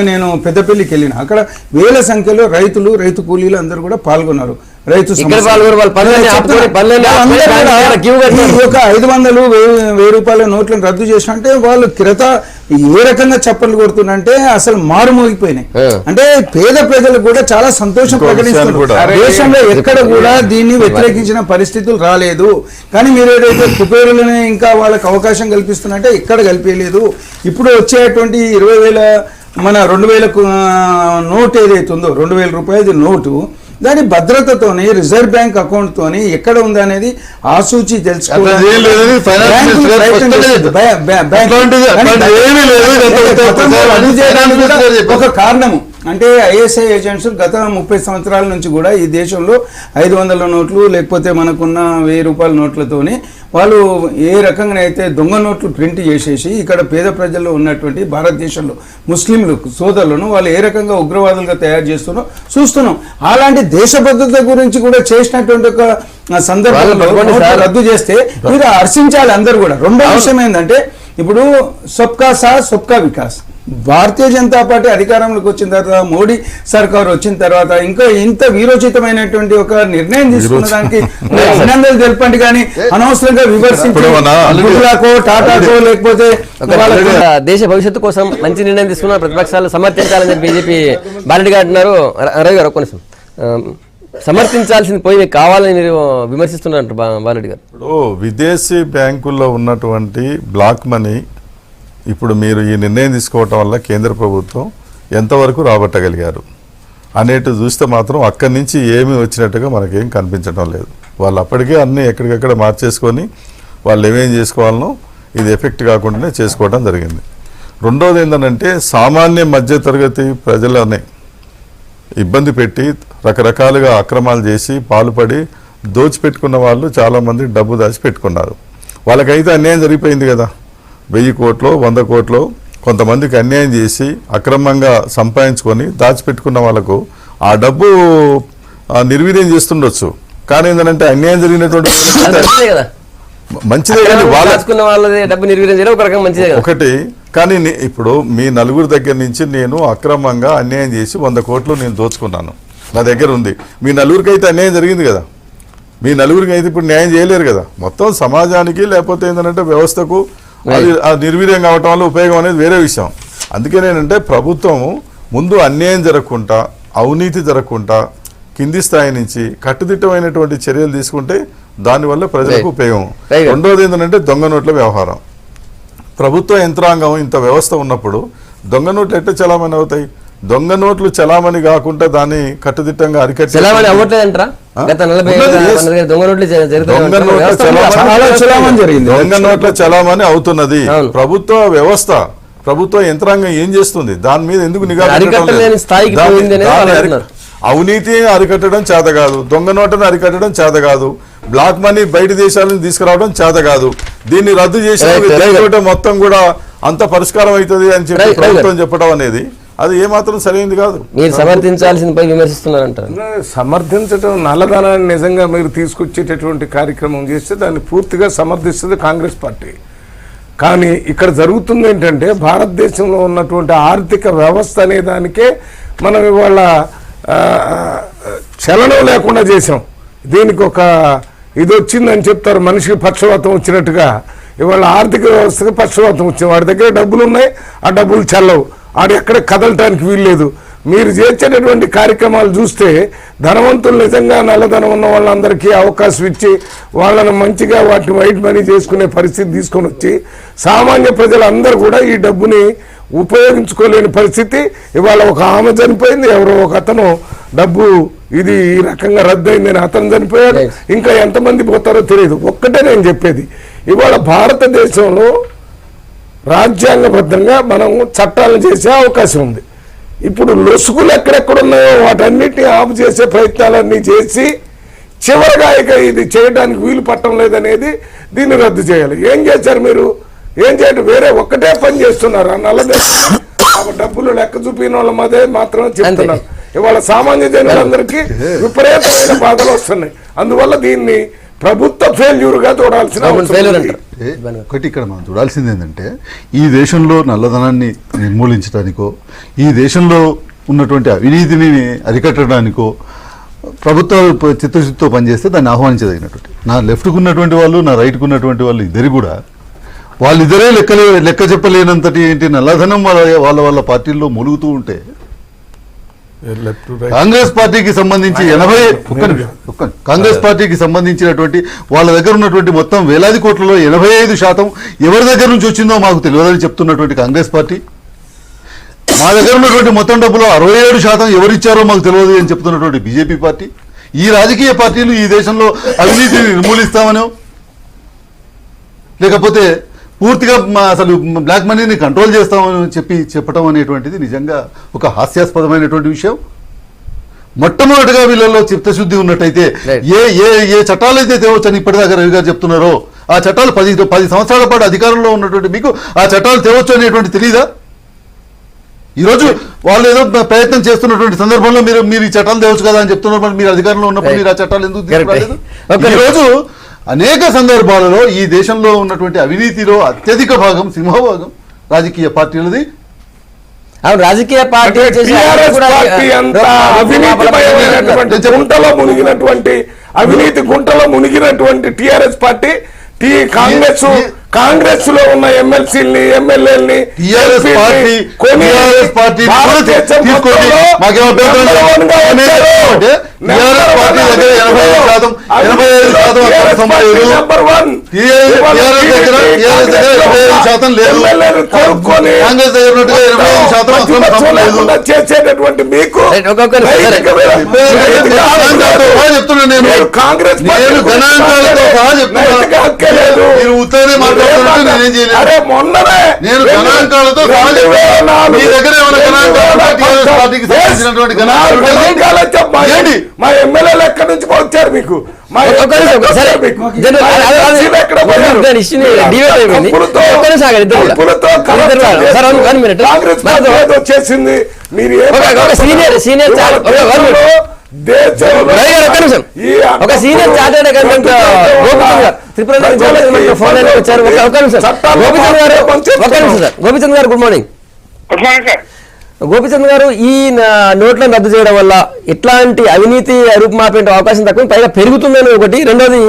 S5: పెద్దపల్లికి వెళ్ళిన, అక్కడ వేల సంఖ్యలో రైతులు, రైతు కూలీలు అందరూ కూడా పాల్గొన్నారు. రైతు 500,000, 1,000 రూపాయల నోట్లను రద్దు చేసినంటే వాళ్ళు ఏ రకంగా చప్పట్లు కొడుతున్నారంటే అసలు మారుమోగిపోయినాయి. అంటే పేద ప్రజలు కూడా చాలా సంతోషం ప్రకటిస్తున్నారు. దేశంలో ఎక్కడ కూడా దీన్ని వ్యతిరేకించిన పరిస్థితులు రాలేదు. కానీ మీరు ఏదైతే కుపేరులని ఇంకా వాళ్ళకి అవకాశం కల్పిస్తున్నారంటే ఎక్కడ కల్పించలేదు. ఇప్పుడు వచ్చేటువంటి 20,000 మన 2,000 నోటు ఏదైతే ఉందో, 2,000 రూపాయలది నోటు దాని భద్రతతోని రిజర్వ్ బ్యాంక్ అకౌంట్ తోని ఎక్కడ ఉంది అనేది ఆసూచి
S3: అట్లా ఏం లేదని ఫైనాన్స్ మినిస్టర్ గారు స్పష్టంగా చెప్పారు. అట్లాంటిది ఏమీ లేదు.
S5: ఒక కారణము అంటే ఐఎస్ఐ ఏజెంట్స్ గత 30 సంవత్సరాల నుంచి కూడా ఈ దేశంలో 500 నోట్లు లేకపోతే మనకున్న 1000 రూపాయల నోట్లతోని వాళ్ళు ఏ రకంగా అయితే దొంగ నోట్లు ప్రింట్ చేసేసి ఇక్కడ పేద ప్రజల్లో ఉన్నటువంటి భారతదేశంలో ముస్లింలు సోదరులను వాళ్ళు ఏ రకంగా ఉగ్రవాదులుగా తయారు చేస్తున్నారో చూస్తున్నాం. అలాంటి దేశ భద్రత గురించి కూడా చేసినటువంటి ఒక సందర్భంలో రద్దు చేస్తే మీరు హర్షించాలి అందరూ కూడా. రెండో విషయం ఏంటంటే ఇప్పుడు సబ్కా సాత్ సబ్కా వికాస్ భారతీయ జనతా పార్టీ అధికారంలోకి వచ్చిన తర్వాత మోడీ సర్కార్ వచ్చిన తర్వాత ఇంకా ఇంత వీరోచితమైనటువంటి ఒక నిర్ణయం తీసుకున్న దానికి అభినందనలు తెలపండి, కానీ అనవసరంగా విమర్శించో టాటాకో లేకపోతే
S1: దేశ భవిష్యత్తు కోసం మంచి నిర్ణయం తీసుకున్న ప్రతిపక్షాలు సమర్థించాలని చెప్పి బీజేపీ బాలరెడ్డి గారు అంటున్నారు. రవి గారు ఒక్క నిమిషం, సమర్థించాల్సింది పోయి మీకు కావాలని మీరు విమర్శిస్తున్నారు బాలరెడ్డి గారు.
S2: ఇప్పుడు విదేశీ బ్యాంకుల్లో ఉన్నటువంటి బ్లాక్ మనీ ఇప్పుడు మీరు ఈ నిర్ణయం తీసుకోవటం వల్ల కేంద్ర ప్రభుత్వం ఎంతవరకు రాబట్టగలిగారు అనేటు చూస్తే మాత్రం అక్కడి నుంచి ఏమీ వచ్చినట్టుగా మనకేం కనిపించడం లేదు. వాళ్ళు అప్పటికే అన్నీ ఎక్కడికక్కడ మార్చేసుకొని వాళ్ళు ఏమేం చేసుకోవాలనో ఇది ఎఫెక్ట్ కాకుండానే చేసుకోవడం జరిగింది. రెండోది ఏంటంటే సామాన్య మధ్యతరగతి ప్రజలనే ఇబ్బంది పెట్టి రకరకాలుగా అక్రమాలు చేసి పాల్పడి దోచిపెట్టుకున్న వాళ్ళు చాలామంది డబ్బు దాచిపెట్టుకున్నారు. వాళ్ళకైతే అన్యాయం జరిగిపోయింది కదా. 1000 కోట్లు 100 కోట్లు కొంతమందికి అన్యాయం చేసి అక్రమంగా సంపాదించుకొని దాచిపెట్టుకున్న వాళ్ళకు ఆ డబ్బు నిర్వీర్యం చేస్తుండొచ్చు. కానీ ఏంటంటే అన్యాయం జరిగినటువంటి మంచిదే కానీ
S1: వాళ్ళది డబ్బు నిర్వీర్యం చేయడం ఒక రకం మంచిదే
S2: ఒకటి. కానీ ఇప్పుడు మీ నలుగురు దగ్గర నుంచి నేను అక్రమంగా అన్యాయం చేసి 100 కోట్లు నేను దోచుకున్నాను, నా దగ్గర ఉంది. మీ నలుగురికి అయితే అన్యాయం జరిగింది కదా. మీ నలుగురికి అయితే ఇప్పుడు న్యాయం చేయలేరు కదా. మొత్తం సమాజానికి లేకపోతే ఏంటంటే వ్యవస్థకు అది నిర్వీర్యం కావటం వల్ల ఉపయోగం అనేది వేరే విషయం. అందుకే నేనంటే ప్రభుత్వం ముందు అన్యాయం జరగకుండా అవినీతి జరగకుండా కింది స్థాయి నుంచి కట్టుదిట్టమైనటువంటి చర్యలు తీసుకుంటే దానివల్ల ప్రజలకు ఉపయోగం. రెండోది ఏంటంటే దొంగ నోట్ల వ్యవహారం. ప్రభుత్వ యంత్రాంగం ఇంత వ్యవస్థ ఉన్నప్పుడు దొంగ నోట్లు ఎట్లా చలామణి అవుతాయి? దొంగ నోట్లు చలామణి కాకుండా దాన్ని కట్టుదిట్టంగా అరికట్టి దొంగ నోట్ల చలామణి అవుతున్నది. ప్రభుత్వ యంత్రాంగం ఏం చేస్తుంది? దాని మీద ఎందుకు నిఘా? అవినీతి అరికట్టడం చేత కాదు, దొంగ నోట్లను అరికట్టడం చేత కాదు, బ్లాక్ మనీ బయట దేశాల నుంచి తీసుకురావడం చేత కాదు. దీన్ని రద్దు చేసి మొత్తం కూడా అంత పరిష్కారం అవుతుంది అని చెప్పి ప్రభుత్వం చెప్పడం అనేది అది ఏమాత్రం సరైనది కాదు.
S1: మీరు సమర్థించాల్సిందిపై విమర్శిస్తున్నారంటారు.
S4: సమర్థించడం నల్లధనాన్ని నిజంగా మీరు తీసుకొచ్చేటటువంటి కార్యక్రమం చేస్తే దాన్ని పూర్తిగా సమర్థిస్తుంది కాంగ్రెస్ పార్టీ. కానీ ఇక్కడ జరుగుతుంది ఏంటంటే భారతదేశంలో ఉన్నటువంటి ఆర్థిక వ్యవస్థ అనే దానికే మనం ఇవాళ చలనం లేకుండా చేసాం. దీనికి ఒక ఇది వచ్చిందని చెప్తారు, మనిషికి పక్షవాతం వచ్చినట్టుగా ఇవాళ ఆర్థిక వ్యవస్థకి పక్షవాతం వచ్చింది. వాడి దగ్గర డబ్బులు ఉన్నాయి, ఆ డబ్బులు చల్లవు, ఆడు ఎక్కడ కదలటానికి వీల్లేదు. మీరు చేసేటటువంటి కార్యక్రమాలు చూస్తే ధనవంతులు నిజంగా నల్లధనం ఉన్న వాళ్ళందరికీ అవకాశం ఇచ్చి వాళ్ళని మంచిగా వాటిని వైట్ మనీ చేసుకునే పరిస్థితి తీసుకొని వచ్చి సామాన్య ప్రజలందరూ కూడా ఈ డబ్బుని ఉపయోగించుకోలేని పరిస్థితి. ఇవాళ ఒక ఆమె చనిపోయింది, ఎవరో ఒక అతను డబ్బు ఇది ఈ రకంగా రద్దయిందని అతను చనిపోయాడు, ఇంకా ఎంతమంది పోతారో తెలియదు. ఒక్కటే నేను చెప్పేది, ఇవాళ భారతదేశంలో రాజ్యాంగబద్ధంగా మనం చట్టాలను చేసే అవకాశం ఉంది. ఇప్పుడు లొసుగులు ఎక్కడెక్కడున్నాయో వాటన్నిటిని ఆపు చేసే ప్రయత్నాలన్నీ చేసి చివరిగా ఇక ఇది చేయడానికి వీలు పట్టడం లేదనేది దీన్ని రద్దు చేయాలి. ఏం చేశారు మీరు? ఏం చేయడం వేరే ఒక్కటే పని చేస్తున్నారు. ఆ నల్లదేశం డబ్బులు లెక్క చూపిన వాళ్ళ మధ్య మాత్రమే చెప్తున్నారు. ఇవాళ సామాన్య జనులందరికీ విపరీతమైన బాధలు వస్తున్నాయి. అందువల్ల దీన్ని ప్రభుత్వ ఫెయిల్యూర్గా చూడాల్సిన
S3: ఒకటి ఇక్కడ మనం చూడాల్సింది ఏంటంటే ఈ దేశంలో నల్లధనాన్ని నిర్మూలించడానికో ఈ దేశంలో ఉన్నటువంటి అవినీతిని అరికట్టడానికో ప్రభుత్వాలు చిత్తశుద్ధితో పనిచేస్తే దాన్ని ఆహ్వానించదగినటువంటి నా లెఫ్ట్కు ఉన్నటువంటి వాళ్ళు నా రైట్కు ఉన్నటువంటి వాళ్ళు ఇద్దరు కూడా వాళ్ళిద్దరే లెక్క చెప్పలేనంతటి ఏంటి నల్లధనం వాళ్ళ పార్టీల్లో మొలుగుతూ ఉంటే కాంగ్రెస్ పార్టీకి సంబంధించి కాంగ్రెస్ పార్టీకి సంబంధించినటువంటి వాళ్ళ దగ్గర ఉన్నటువంటి మొత్తం వేలాది కోట్లలో 85% ఎవరి దగ్గర నుంచి వచ్చిందో మాకు తెలియదని చెప్తున్నటువంటి కాంగ్రెస్ పార్టీ మా దగ్గర ఉన్నటువంటి మొత్తం డబ్బులో 67% ఎవరిచ్చారో మాకు తెలియదు అని చెప్తున్నటువంటి బీజేపీ పార్టీ, ఈ రాజకీయ పార్టీలు ఈ దేశంలో అవినీతిని నిర్మూలిస్తామనో లేకపోతే పూర్తిగా అసలు బ్లాక్ మనీని కంట్రోల్ చేస్తామని చెప్పడం అనేటువంటిది నిజంగా ఒక హాస్యాస్పదమైనటువంటి విషయం. మొట్టమొదటిగా వీళ్ళలో చిత్తశుద్ధి ఉన్నట్టయితే ఏ ఏ ఏ చట్టాలు అయితే తేవచ్చని ఇప్పటిదాకా రవి గారు చెప్తున్నారో ఆ చట్టాలు 10 సంవత్సరాల పాటు అధికారంలో ఉన్నటువంటి మీకు ఆ చట్టాలు తేవచ్చు అనేటువంటి తెలీదా? ఈరోజు వాళ్ళు ఏదో ప్రయత్నం చేస్తున్నటువంటి సందర్భంలో మీరు ఈ చట్టాలు తేవచ్చు కదా అని చెప్తున్నారు. మీరు అధికారంలో ఉన్నప్పుడు మీరు ఆ చట్టాలు ఎందుకు తీసుకురాలేదు? ఈరోజు అనేక సందర్భాలలో ఈ దేశంలో ఉన్నటువంటి అవినీతిలో అత్యధిక భాగం, సింహభాగం రాజకీయ పార్టీలది.
S1: రాజకీయ పార్టీ
S4: గుంటలో మునిగినటువంటి అవినీతి గుంటలో మునిగినటువంటి టిఆర్ఎస్ పార్టీ కాంగ్రెస్ లో ఉన్న ఎమ్మెల్సీలని ఎమ్మెల్యేలని చేసేటటువంటి మీకు కాంగ్రెస్ అరే మొన్ననే
S3: నేను గణాంకాలతో
S4: మా ఎమ్మెల్యేలు ఎక్కడి నుంచి వచ్చారు మీకు? వచ్చేసింది మీరు
S1: ఒక సీనియర్ చార్టెడ్ అకౌంటెంట్ గోపిచంద్ గారు గుడ్ మార్నింగ్. గోపిచంద్ గారు, ఈ నోట్లను రద్దు చేయడం వల్ల ఎట్లాంటి అవినీతి రూపుమాపే అవకాశం తక్కువ, పైగా పెరుగుతుందని ఒకటి. రెండోది,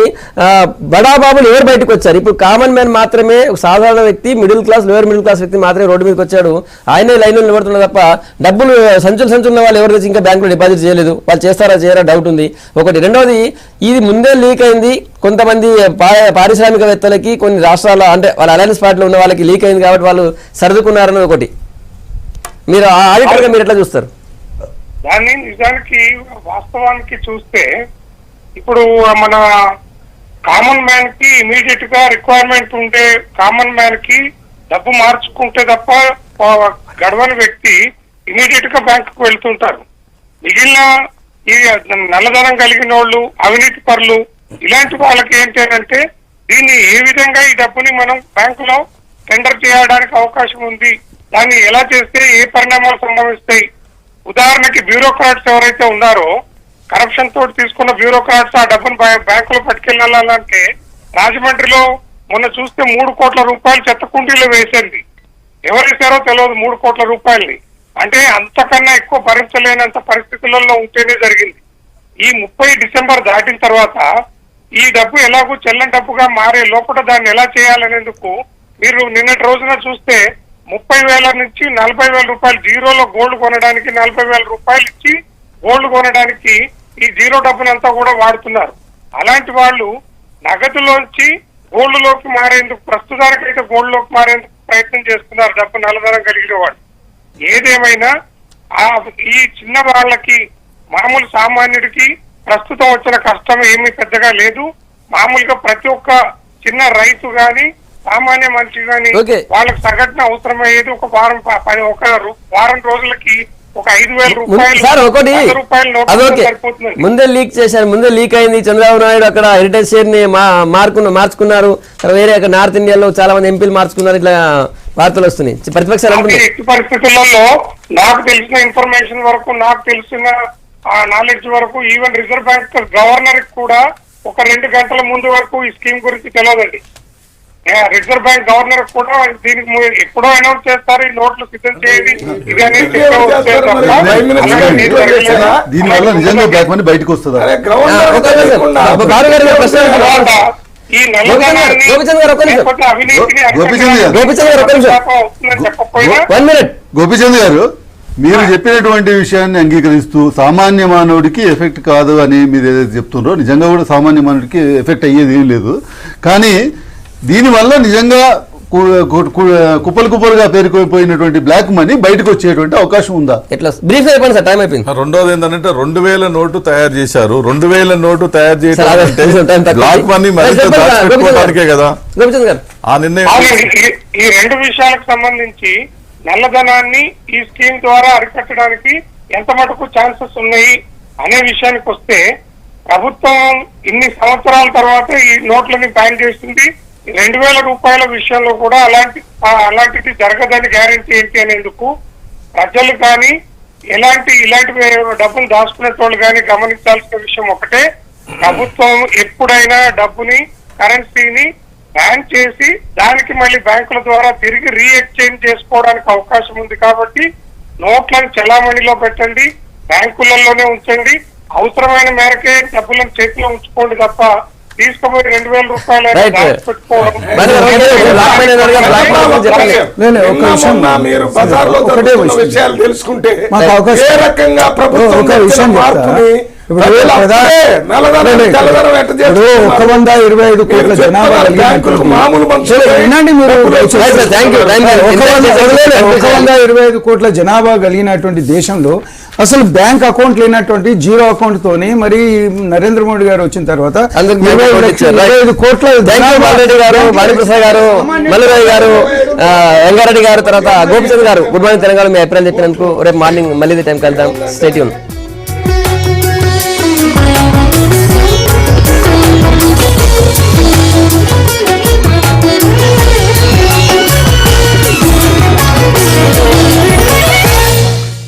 S1: బడాబాబులు ఎవరు బయటకు వచ్చారు? ఇప్పుడు కామన్ మ్యాన్ మాత్రమే, సాధారణ వ్యక్తి, middle class, lower middle class వ్యక్తి మాత్రమే రోడ్డు మీదకి వచ్చాడు. ఆయనే లైన్లో నిలబడుతున్నారు తప్ప డబ్బులు సంచులు ఉన్న వాళ్ళు ఎవరు తెచ్చి ఇంకా బ్యాంకులో డిపాజిట్ చేయలేదు. వాళ్ళు చేస్తారా చేయరా డౌట్ ఉంది ఒకటి. రెండోది, ఇది ముందే లీక్ అయింది. కొంతమంది పారిశ్రామికవేత్తలకి కొన్ని రాష్ట్రాల అంటే వాళ్ళ అలయన్స్ పార్టీలో ఉన్న వాళ్ళకి లీక్ అయింది కాబట్టి వాళ్ళు సర్దుకున్నారని ఒకటి. మీరు ఆడిటర్గా మీరు ఎట్లా చూస్తారు
S6: దాన్ని? నిజానికి వాస్తవానికి చూస్తే ఇప్పుడు మన కామన్ మ్యాన్ కి ఇమీడియట్ గా రిక్వైర్మెంట్ ఉంటే కామన్ మ్యాన్ కి డబ్బు మార్చుకుంటే తప్ప గడవని వ్యక్తి ఇమీడియట్ గా బ్యాంకుకు వెళ్తుంటారు. మిగిలిన ఈ నల్లధనం కలిగిన వాళ్ళు, అవినీతి పరులు, ఇలాంటి వాళ్ళకి ఏంటంటే దీన్ని ఏ విధంగా ఈ డబ్బుని మనం బ్యాంకులో టెండర్ చేయడానికి అవకాశం ఉంది, దాన్ని ఎలా చేస్తే ఏ పరిణామాలు సంభవిస్తాయి. ఉదాహరణకి బ్యూరోక్రాట్స్ ఎవరైతే ఉన్నారో, కరప్షన్ తోటి తీసుకున్న బ్యూరోక్రాట్స్ ఆ డబ్బును బ్యాంకులో పట్టుకెళ్ళాలంటే రాజమండ్రిలో మొన్న చూస్తే 3 కోట్ల రూపాయలు చెత్త కుండీలో వేసింది. ఎవరేసారో తెలియదు 3 కోట్ల రూపాయలని. అంటే అంతకన్నా ఎక్కువ భరించలేనంత పరిస్థితులలో ఉంటేనే జరిగింది. ఈ 30 డిసెంబర్ దాటిన తర్వాత ఈ డబ్బు ఎలాగూ చెల్లని డబ్బుగా మారే లోపల దాన్ని ఎలా చేయాలనేందుకు మీరు నిన్నటి రోజున చూస్తే 30,000 నుంచి 40,000 రూపాయలు జీరోలో గోల్డ్ కొనడానికి 40,000 రూపాయలు ఇచ్చి గోల్డ్ కొనడానికి ఈ జీరో డబ్బునంతా కూడా వాడుతున్నారు. అలాంటి వాళ్ళు నగదులోంచి గోల్డ్ లోకి మారేందుకు, ప్రస్తుతానికైతే గోల్డ్ లోకి మారేందుకు ప్రయత్నం చేస్తున్నారు డబ్బు నల్లధనం కలిగిన వాళ్ళు. ఏదేమైనా ఈ చిన్న వాళ్ళకి, మామూలు సామాన్యుడికి ప్రస్తుతం వచ్చిన కష్టం ఏమీ పెద్దగా లేదు. మామూలుగా ప్రతి ఒక్క చిన్న రైతు గాని, సామాన్య మనిషి గాని వాళ్ళకి సగటున అవసరమయ్యేది ఒక వారం రోజులకి ఒక 5,000 రూపాయలు సరిపోతుంది.
S1: ముందే లీక్ చేశారు, ముందే లీక్ అయింది. చంద్రబాబు నాయుడు అక్కడ హెరిటేజ్ షేర్ ని మార్చుకున్నారు. వేరే నార్త్ ఇండియాలో చాలా మంది ఎంపీలు మార్చుకున్నారు. ఇట్లా వార్తలు వస్తున్నాయి. ప్రతిపక్షాలు
S6: ఎట్టి పరిస్థితులలో నాకు తెలిసిన ఇన్ఫర్మేషన్ వరకు, నాకు తెలిసిన నాలెడ్జ్ వరకు, ఈవెన్ రిజర్వ్ బ్యాంక్ గవర్నర్ కూడా ఒక 2 గంటల ముందు వరకు ఈ స్కీమ్ గురించి తెలియదండి. రిజర్వ్ బ్యాంక్ గవర్నర్ కూడా దీనికి ఎప్పుడో అనౌన్స్ చేస్తారు, ఈ నోట్లు సిద్ధం చేయండి ఇది అనేది
S3: దీనివల్ల నిజంగా బ్లాక్ మనీ బయటకు వస్తుందా?
S6: ఈ
S3: గోపిచంద్ గారు, మీరు చెప్పినటువంటి విషయాన్ని అంగీకరిస్తూ సామాన్య మానవుడికి ఎఫెక్ట్ కాదు అని మీరు ఏదైతే చెప్తున్నారో, నిజంగా కూడా సామాన్య మానవుడికి ఎఫెక్ట్ అయ్యేది ఏం లేదు. కానీ దీనివల్ల నిజంగా కుప్పలు కుప్పలుగా పేరుకుపోయినటువంటి బ్లాక్ మనీ బయటకు వచ్చేటువంటి అవకాశం ఉందా?
S1: ఎట్లా బ్రీఫ్ అయిపోయింది సార్, టైం అయిపోయింది.
S2: రెండోది ఏంటంటే 2000 నోటు తయారు చేశారు. 2000 నోటు తయారు
S1: సార్, అదే, కొంచెం time
S2: చేయడం
S1: తక్కువ.
S2: బ్లాక్ మనీ మరింత
S1: సార్,
S2: దాచిపెట్టుకోవడానికే కదా
S1: గోపిచంద్ గారు.
S2: ఆ నిర్ణయం.
S6: అవునండి. ఈ రెండు విషయాలకు సంబంధించి నల్లధనాన్ని ఈ స్కీమ్ ద్వారా అరికట్టడానికి ఎంత మటుకు ఛాన్సెస్ ఉన్నాయి అనే విషయానికి వస్తే, ప్రభుత్వం ఇన్ని సంవత్సరాల తర్వాత ఈ నోట్లని బ్యాన్ చేస్తుంది. 2000 రూపాయల విషయంలో కూడా అలాంటిది జరగదని గ్యారెంటీ ఏంటి అనేందుకు ప్రజలు కానీ ఇలాంటి డబ్బులు దాచుకునేటోళ్ళు కానీ గమనించాల్సిన విషయం ఒకటే, ప్రభుత్వం ఎప్పుడైనా డబ్బుని కరెన్సీని బ్యాన్ చేసి దానికి మళ్ళీ బ్యాంకుల ద్వారా తిరిగి రీఎక్స్చేంజ్ చేసుకోవడానికి అవకాశం ఉంది. కాబట్టి నోట్లను చెలామణిలో పెట్టండి, బ్యాంకులలోనే ఉంచండి, అవసరమైన మేరకే డబ్బులను చేతిలో ఉంచుకోండి తప్ప తీసుకుపోయి 2000 రూపాయలు
S1: Right.
S6: పెట్టుకోవడం.
S1: మరి బ్లాక్ మనీ అన్నారుగా, బ్లాక్ మనీ గురించి చెప్పండి.
S5: లేదు, ఒక్క విషయం.
S4: నిన్న మీరు బజార్లో
S5: ఒకటే
S4: జరుగుతున్న
S5: విషయం.
S4: విషయాలు తెలుసుకుంటే
S5: మాకు అవకాశం.
S4: ఏ రకంగా ప్రభుత్వం
S5: ఒక విషయం చెప్తా.
S4: మార్పుని
S5: ఇప్పుడు
S4: ప్రజలు అప్పుడే నల్లధనం, తెల్లధనం ఎట్ట
S5: ఇప్పుడు
S4: చేస్తున్నారు?
S5: 125 కోట్ల
S4: మీరు
S5: జనాభా
S4: చెప్తున్నారు, బ్యాంకులకు మామూలు మనుషులు
S5: వినండి మీరు.
S1: Right, sir. Thank you.
S5: 125 కోట్ల జనాభా కలిగినటువంటి దేశంలో అసలు బ్యాంక్ అకౌంట్ లేనటువంటి జీరో అకౌంట్ తోని మరి నరేంద్ర మోడీ గారు వచ్చిన తర్వాత
S1: అందరికి బ్యాంక్ అకౌంట్ ఇచ్చారు.
S5: 25 కోట్ల
S1: థ్యాంక్ యూ బాలరెడ్డి గారు, వాణిప్రసాద్ గారు, మల్లిరాయ్ గారు, రంగారెడ్డి గారు, తర్వాత గోపిచంద్ గారు. Good morning Telangana. మీ అభిప్రాయం చెప్పినందుకు రేపు మార్నింగ్ మళ్ళీ టైం కలుద్దాం. Stay tune.